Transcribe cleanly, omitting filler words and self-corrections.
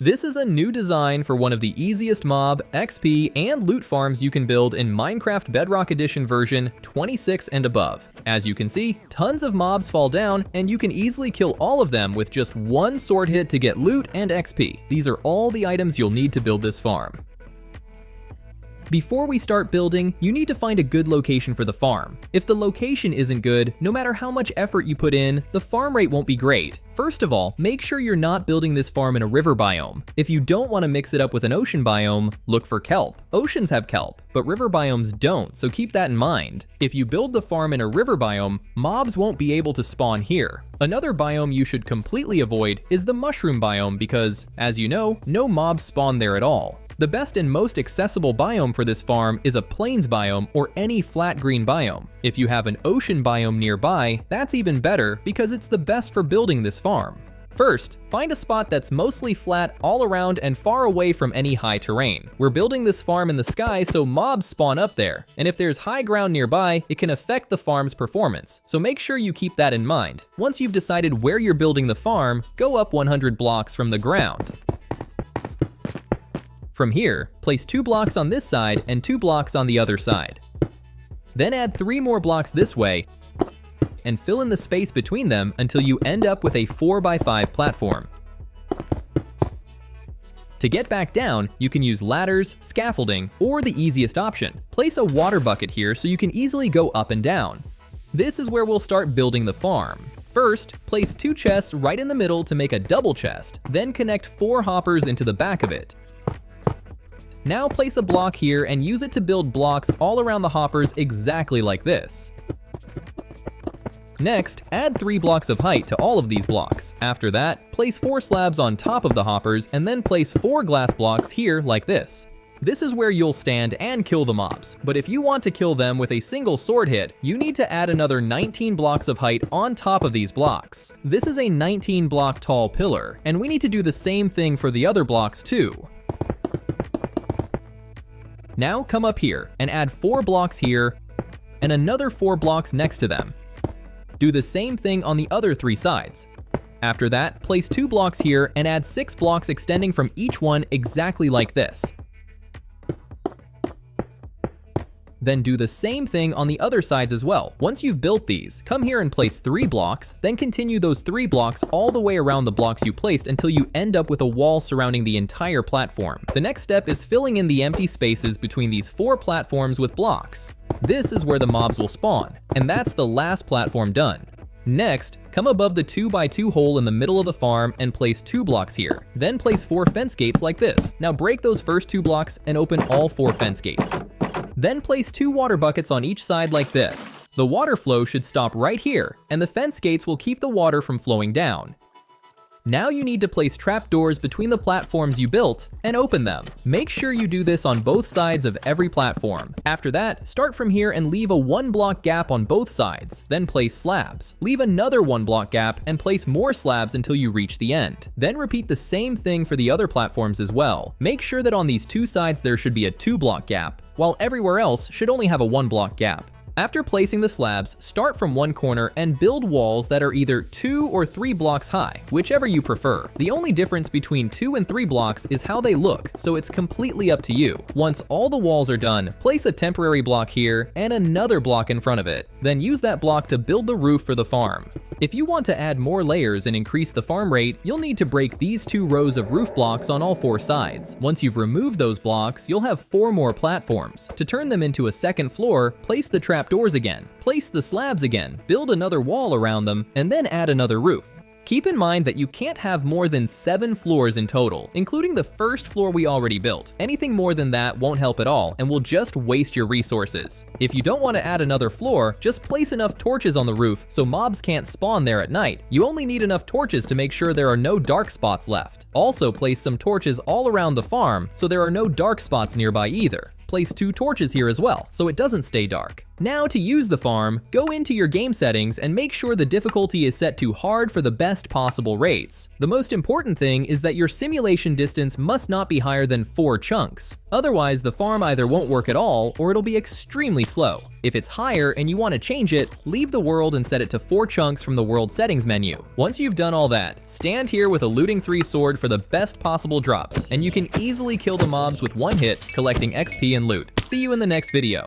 This is a new design for one of the easiest mob, XP, and loot farms you can build in Minecraft Bedrock Edition version 26 and above. As you can see, tons of mobs fall down, and you can easily kill all of them with just one sword hit to get loot and XP. These are all the items you'll need to build this farm. Before we start building, you need to find a good location for the farm. If the location isn't good, no matter how much effort you put in, the farm rate won't be great. First of all, make sure you're not building this farm in a river biome. If you don't want to mix it up with an ocean biome, look for kelp. Oceans have kelp, but river biomes don't, so keep that in mind. If you build the farm in a river biome, mobs won't be able to spawn here. Another biome you should completely avoid is the mushroom biome because, as you know, no mobs spawn there at all. The best and most accessible biome for this farm is a plains biome or any flat green biome. If you have an ocean biome nearby, that's even better because it's the best for building this farm. First, find a spot that's mostly flat all around and far away from any high terrain. We're building this farm in the sky so mobs spawn up there, and if there's high ground nearby, it can affect the farm's performance, so make sure you keep that in mind. Once you've decided where you're building the farm, go up 100 blocks from the ground. From here, place 2 blocks on this side and 2 blocks on the other side. Then add 3 more blocks this way and fill in the space between them until you end up with a 4x5 platform. To get back down, you can use ladders, scaffolding, or the easiest option. Place a water bucket here so you can easily go up and down. This is where we'll start building the farm. First, place 2 chests right in the middle to make a double chest, then connect 4 hoppers into the back of it. Now place a block here and use it to build blocks all around the hoppers exactly like this. Next, add 3 blocks of height to all of these blocks. After that, place 4 slabs on top of the hoppers and then place 4 glass blocks here like this. This is where you'll stand and kill the mobs, but if you want to kill them with a single sword hit, you need to add another 19 blocks of height on top of these blocks. This is a 19 block tall pillar, and we need to do the same thing for the other blocks too. Now come up here and add 4 blocks here and another 4 blocks next to them. Do the same thing on the other 3 sides. After that, place 2 blocks here and add 6 blocks extending from each one exactly like this. Then do the same thing on the other sides as well. Once you've built these, come here and place 3 blocks, then continue those 3 blocks all the way around the blocks you placed until you end up with a wall surrounding the entire platform. The next step is filling in the empty spaces between these 4 platforms with blocks. This is where the mobs will spawn, and that's the last platform done. Next, come above the 2x2 hole in the middle of the farm and place 2 blocks here. Then place 4 fence gates like this. Now break those first 2 blocks and open all 4 fence gates. Then place 2 water buckets on each side like this. The water flow should stop right here, and the fence gates will keep the water from flowing down. Now you need to place trapdoors between the platforms you built and open them. Make sure you do this on both sides of every platform. After that, start from here and leave a 1 block gap on both sides. Then place slabs. Leave another 1 block gap and place more slabs until you reach the end. Then repeat the same thing for the other platforms as well. Make sure that on these 2 sides there should be a 2 block gap, while everywhere else should only have a 1 block gap. After placing the slabs, start from one corner and build walls that are either 2 or 3 blocks high, whichever you prefer. The only difference between 2 and 3 blocks is how they look, so it's completely up to you. Once all the walls are done, place a temporary block here and another block in front of it. Then use that block to build the roof for the farm. If you want to add more layers and increase the farm rate, you'll need to break these 2 rows of roof blocks on all 4 sides. Once you've removed those blocks, you'll have 4 more platforms. To turn them into a second floor, place the trapdoors again, place the slabs again, build another wall around them, and then add another roof. Keep in mind that you can't have more than 7 floors in total, including the first floor we already built. Anything more than that won't help at all and will just waste your resources. If you don't want to add another floor, just place enough torches on the roof so mobs can't spawn there at night. You only need enough torches to make sure there are no dark spots left. Also place some torches all around the farm so there are no dark spots nearby either. Place 2 torches here as well, so it doesn't stay dark. Now to use the farm, go into your game settings and make sure the difficulty is set to hard for the best possible rates. The most important thing is that your simulation distance must not be higher than 4 chunks. Otherwise, the farm either won't work at all or it'll be extremely slow. If it's higher and you want to change it, leave the world and set it to 4 chunks from the world settings menu. Once you've done all that, stand here with a looting 3 sword for the best possible drops, and you can easily kill the mobs with one hit, collecting XP and loot. See you in the next video.